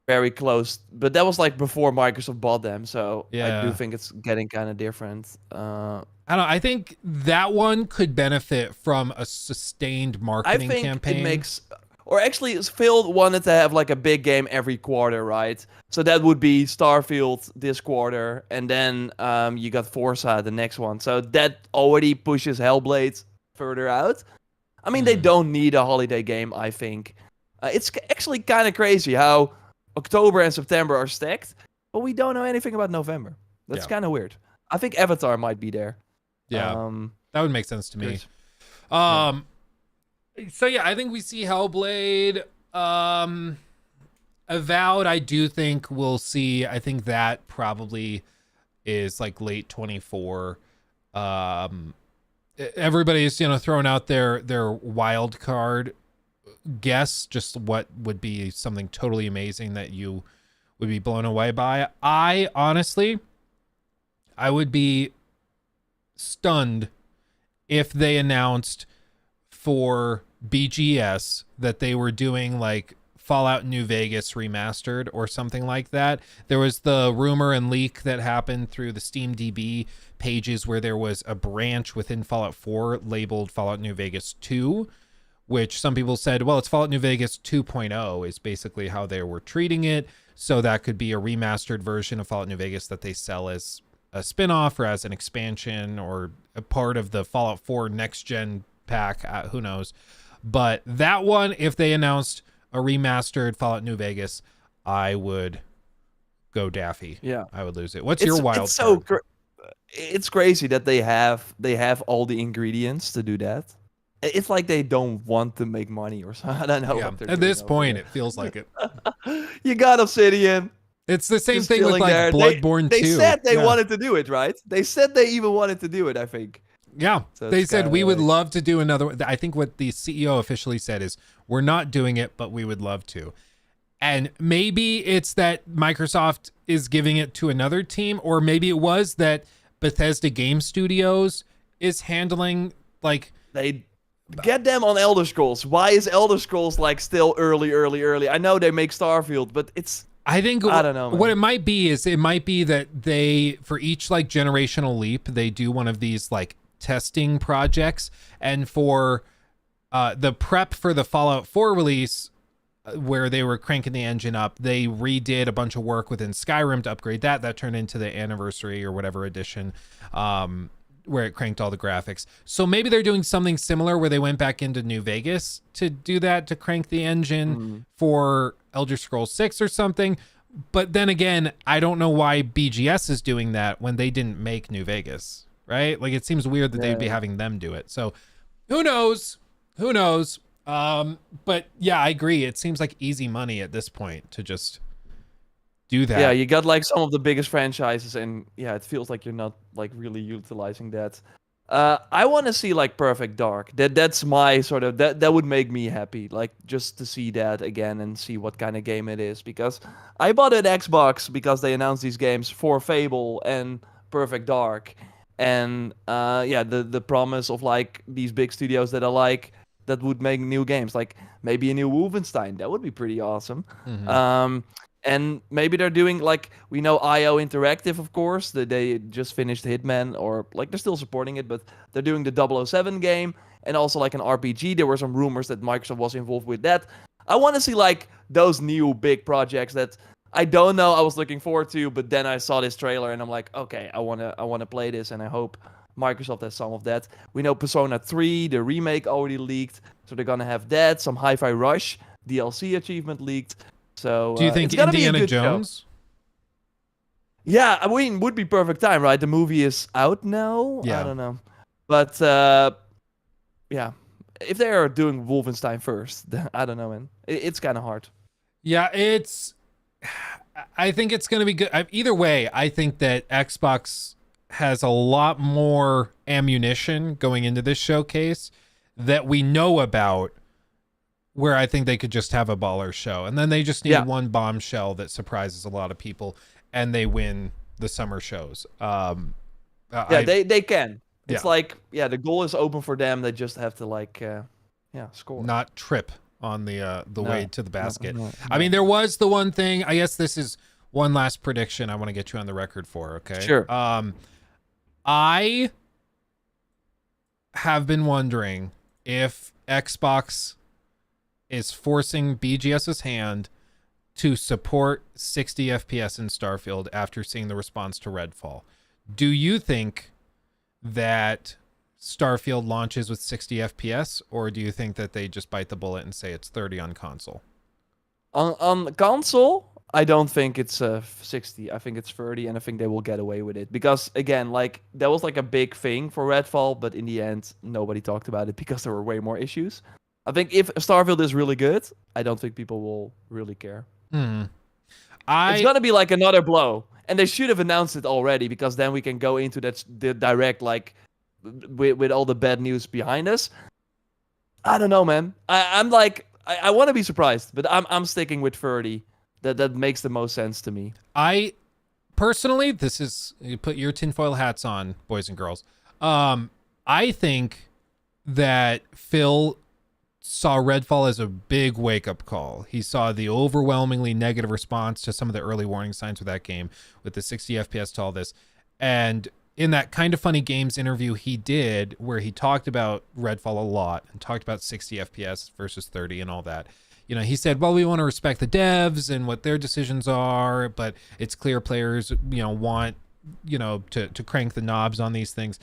Very close, but that was like before Microsoft bought them, so Yeah. I do think it's getting kind of different. I don't know. I think that one could benefit from a sustained marketing campaign. It makes, or actually, Phil wanted to have like a big game every quarter, right? So that would be Starfield this quarter, and then you got Forza the next one. So that already pushes Hellblade further out. I mean, they don't need a holiday game, I think. It's actually kind of crazy how October and September are stacked, but we don't know anything about November. That's kind of weird. I think Avatar might be there. Yeah, that would make sense to me. Yeah. So yeah, I think we see Hellblade. Avowed, I do think we'll see. I think that probably is like late 24. Everybody's throwing out their wild card guess, just what would be something totally amazing that you would be blown away by. I honestly would be stunned if they announced for BGS that they were doing like Fallout New Vegas remastered or something like that. There was the rumor and leak that happened through the SteamDB pages where there was a branch within Fallout 4 labeled Fallout New Vegas 2, which some people said, well, it's Fallout New Vegas 2.0 is basically how they were treating it. So that could be a remastered version of Fallout New Vegas that they sell as a spin-off or as an expansion or a part of the Fallout 4 next-gen pack. Who knows? But that one, if they announced a remastered Fallout New Vegas, I would go daffy. Yeah. I would lose it. What's your wild it's card? It's crazy that they have all the ingredients to do that. It's like they don't want to make money or something. I don't know. Yeah. What they're At doing this over point, there. it feels like it. You got Obsidian. It's the same just thing with chilling like there. Bloodborne 2. They said they wanted to do it, right? They said they even wanted to do it, I think. Yeah, So they it's said kinda we would like- love to do another one. I think what the CEO officially said is we're not doing it, but we would love to. And maybe it's that Microsoft is giving it to another team, or maybe it was that Bethesda Game Studios is handling like They get them on Elder Scrolls. Why is Elder Scrolls like still early? I know they make Starfield, but it's I think I don't know, man. what it might be is it might be that they, for each like generational leap, they do one of these like testing projects, and for the prep for the Fallout 4 release, where they were cranking the engine up, they redid a bunch of work within Skyrim to upgrade that. That turned into the anniversary or whatever edition, where it cranked all the graphics. So maybe they're doing something similar where they went back into New Vegas to do that, to crank the engine for Elder Scrolls 6 or something. But then again, I don't know why BGS is doing that when they didn't make New Vegas, right? Like, it seems weird that they'd be having them do it. So who knows? Who knows? But yeah, I agree. It seems like easy money at this point to just do that. Yeah, you got like some of the biggest franchises, and yeah, it feels like you're not like really utilizing that. I want to see like Perfect Dark. That's my sort of that would make me happy, like just to see that again and see what kind of game it is. Because I bought an Xbox because they announced these games for Fable and Perfect Dark, and yeah, the promise of like these big studios that I like that would make new games, like maybe a new Wolfenstein. That would be pretty awesome. And maybe they're doing, like, we know IO Interactive, of course, that they just finished Hitman, or like they're still supporting it, but they're doing the 007 game and also like an RPG. There were some rumors that Microsoft was involved with that. I want to see like those new big projects that I don't know I was looking forward to, but then I saw this trailer and I'm like, okay, I wanna play this, and I hope Microsoft has some of that. We know Persona 3, the remake, already leaked, so they're gonna have that. Some Hi-Fi Rush DLC achievement leaked. So do you think Indiana Jones? Show. Yeah, I mean, would be perfect time, right? The movie is out now. Yeah. I don't know, but yeah, if they are doing Wolfenstein first, then I don't know, man. It's kind of hard. Yeah, I think it's going to be good. Either way, I think that Xbox has a lot more ammunition going into this showcase that we know about, where I think they could just have a baller show. And then they just need one bombshell that surprises a lot of people, and they win the summer shows. They can. It's like, the goal is open for them. They just have to like, score. Not trip on the way to the basket. No. I mean, there was the one thing, I guess this is one last prediction I want to get you on the record for, okay? Sure. I have been wondering if Xbox is forcing BGS's hand to support 60 FPS in Starfield after seeing the response to Redfall. Do you think that Starfield launches with 60 FPS, or do you think that they just bite the bullet and say it's 30 on console? On console, I don't think it's 60. I think it's 30, and I think they will get away with it. Because, again, like, that was like a big thing for Redfall, but in the end, nobody talked about it because there were way more issues. I think if Starfield is really good, I don't think people will really care. It's gonna be like another blow, and they should have announced it already, because then we can go into the direct, like, with all the bad news behind us. I don't know, man. I'm like, I want to be surprised, but I'm sticking with 30. That makes the most sense to me. I personally, this is, you put your tinfoil hats on, boys and girls. I think that Phil saw Redfall as a big wake-up call. He saw the overwhelmingly negative response to some of the early warning signs with that game, with the 60 FPS to all this. And in that Kind of Funny Games interview he did, where he talked about Redfall a lot and talked about 60 FPS versus 30 and all that, you know, he said, well, we want to respect the devs and what their decisions are, but it's clear players, you know, want, you know, to crank the knobs on these things.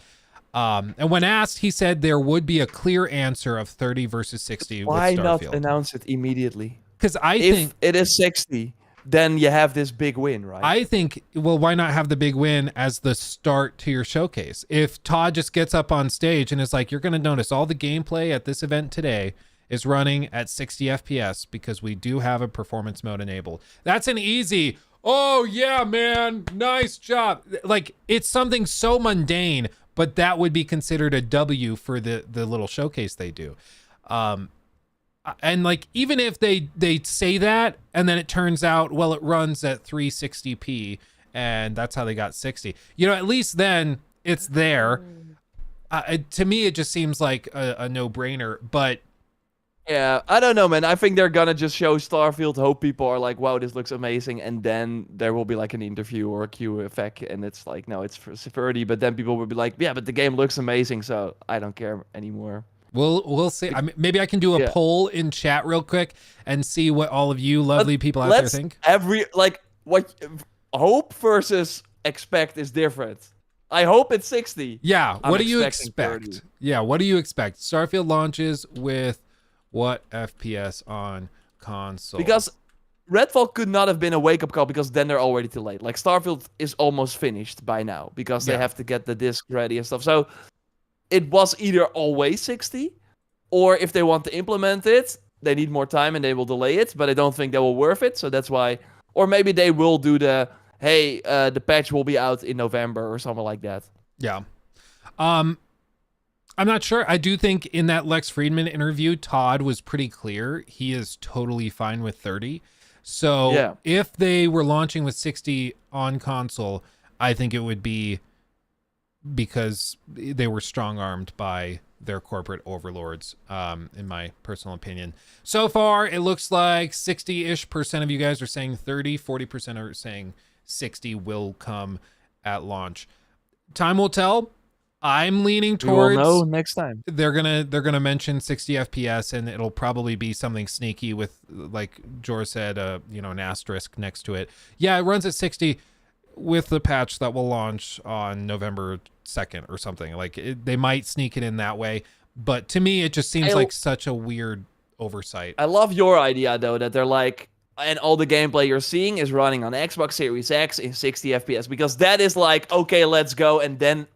And when asked, he said there would be a clear answer of 30 versus 60 with Starfield. Why not announce it immediately? Because if think it is 60, then you have this big win, right? I think, well, why not have the big win as the start to your showcase? If Todd just gets up on stage and is like, you're going to notice all the gameplay at this event today is running at 60 FPS because we do have a performance mode enabled. That's an easy, oh yeah, man, nice job. Like, it's something so mundane, but that would be considered a W for the little showcase they do. And like, even if they say that and then it turns out, well, it runs at 360p and that's how they got 60, you know, at least then it's there. To me, it just seems like a no-brainer. But Yeah, I don't know, man. I think they're gonna just show Starfield, hope people are like, wow, this looks amazing, and then there will be like an interview or a Q effect, and it's like, no, it's for 30, but then people will be like, yeah, but the game looks amazing, so I don't care anymore. We'll see. I mean, maybe I can do a Yeah. poll in chat real quick and see what all of you lovely people out there Let's think. what hope versus expect is different. I hope it's 60. Yeah, I'm what do you expecting 30. expect? Yeah, what do you expect? Starfield launches with what FPS on console? Because Redfall could not have been a wake-up call because then they're already too late. Like Starfield is almost finished by now because they Yeah. have to get the disc ready and stuff. So it was either always 60, or if they want to implement it, they need more time and they will delay it. But I don't think they will worth it. So that's why, or maybe they will do the patch will be out in November or something like that. Yeah. I'm not sure. I do think in that Lex Friedman interview, Todd was pretty clear. He is totally fine with 30. So Yeah. if they were launching with 60 on console, I think it would be because they were strong-armed by their corporate overlords, in my personal opinion. So far, it looks like 60-ish% of you guys are saying 30, 40% are saying 60 will come at launch. Time will tell. I'm leaning We will towards know next time. they're gonna mention 60 FPS, and it'll probably be something sneaky with, like Jor said, an asterisk next to it. Yeah, it runs at 60 with the patch that will launch on November 2nd or something. Like they might sneak it in that way, but to me, it just seems like such a weird oversight. I love your idea though that they're like, and all the gameplay you're seeing is running on Xbox Series X in 60 FPS because that is like, okay, let's go, and then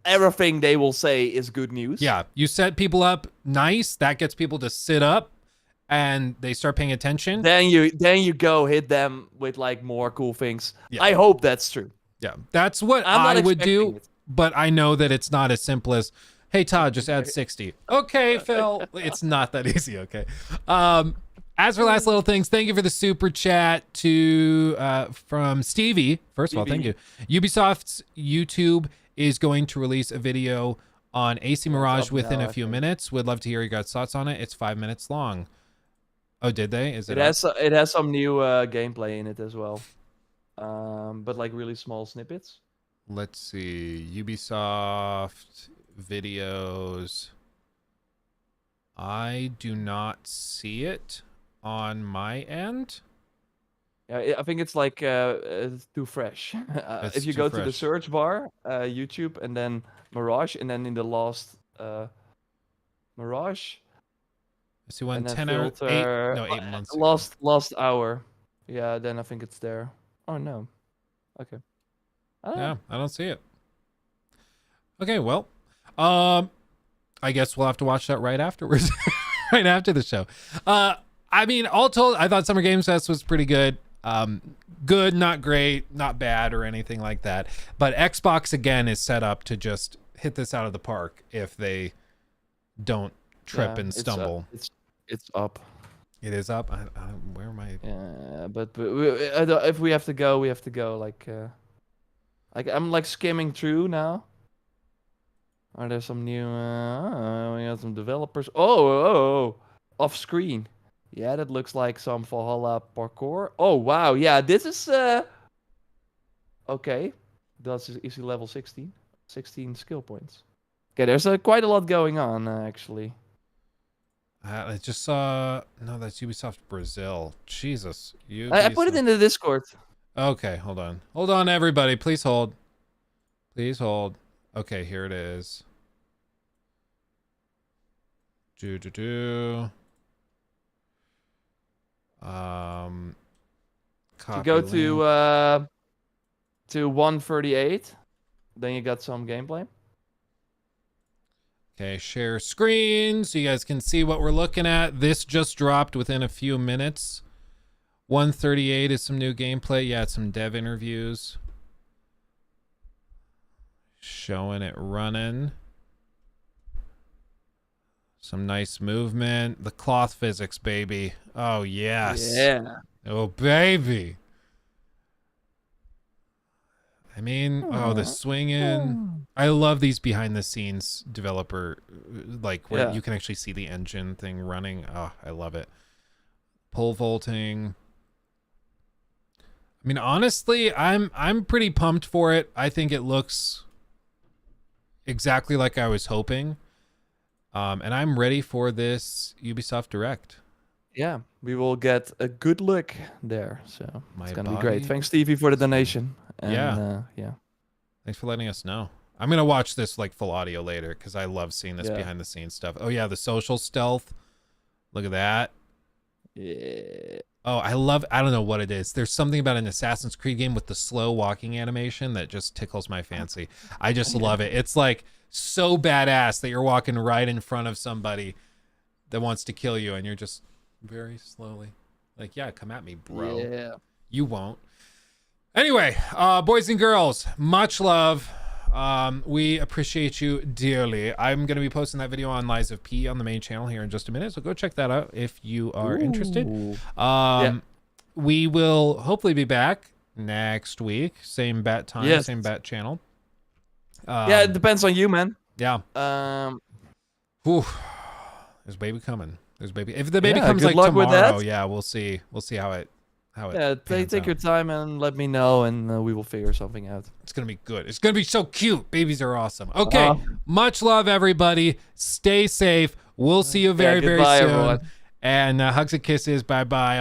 everything they will say is good news. Yeah, you set people up nice. That gets people to sit up, and they start paying attention. Then you go hit them with like more cool things. Yeah. I hope that's true. Yeah, that's what I would do. But I know that it's not as simple as, hey, Todd, just add 60. Okay, Phil. It's not that easy, okay? As for last little things, thank you for the super chat from Stevie. First of all, thank you. Ubisoft's YouTube is going to release a video on AC Mirage within a few minutes. Would love to hear your guys' thoughts on it. It's 5 minutes long. Oh, did they? It has some new gameplay in it as well, but like really small snippets. Let's see. Ubisoft videos. I do not see it on my end. Yeah, I think it's like too fresh. If you go to the search bar, YouTube, and then Mirage, and then in the last Mirage. I see one 10 hours. 8 months. Last hour. Yeah, then I think it's there. Oh no. Okay. Yeah, I don't see it. Okay, well, I guess we'll have to watch that right afterwards, right after the show. I mean, all told, I thought Summer Games Fest was pretty good. Good, not great, not bad, or anything like that. But Xbox again is set up to just hit this out of the park if they don't trip and stumble. It's up. It is up. Where am I? Yeah, but if we have to go, we have to go. Like I'm like skimming through now. Are there some new? We got some developers. Oh, off screen. Yeah, that looks like some Valhalla parkour. Oh wow, yeah, this is okay. That's easy level 16. 16 skill points. Okay, there's quite a lot going on actually. I just saw. No, that's Ubisoft Brazil. Jesus, I put it in the Discord. Okay, hold on. Hold on, everybody. Please hold. Please hold. Okay, here it is. You go to 138, then you got some gameplay. Okay, share screen so you guys can see what we're looking at. This just dropped within a few minutes. 138 is some new gameplay. Yeah, it's some dev interviews. Showing it running. Some nice movement. The cloth physics, baby. Oh, yes. Yeah. Oh, baby. I mean, oh, the swinging. I love these behind the scenes developer, like where you can actually see the engine thing running. Oh, I love it. Pole vaulting. I mean, honestly, I'm pretty pumped for it. I think it looks exactly like I was hoping. And I'm ready for this Ubisoft Direct. Yeah, we will get a good look there. So it's going to be great. Thanks, Stevie, for the donation. And, yeah. Thanks for letting us know. I'm going to watch this like full audio later because I love seeing this behind the scenes stuff. Oh, yeah, the social stealth. Look at that. Yeah. Oh, I don't know what it is. There's something about an Assassin's Creed game with the slow walking animation that just tickles my fancy. I just love it. It's like so badass that you're walking right in front of somebody that wants to kill you and you're just very slowly like, yeah, come at me, bro. Yeah. You won't. Anyway, boys and girls, much love. We appreciate you dearly. I'm going to be posting that video on Lies of P on the main channel here in just a minute, so go check that out if you are interested. We will hopefully be back next week. Same bat time, same bat channel. Yeah, it depends on you, man. Yeah. Whew. There's baby coming. There's baby. If the baby comes like tomorrow, yeah, we'll see. We'll see how it take your time and let me know, and we will figure something out. It's gonna be good. It's gonna be so cute. Babies are awesome. Okay, much love, everybody. Stay safe. We'll see you very soon. Everyone. And hugs and kisses. Bye bye.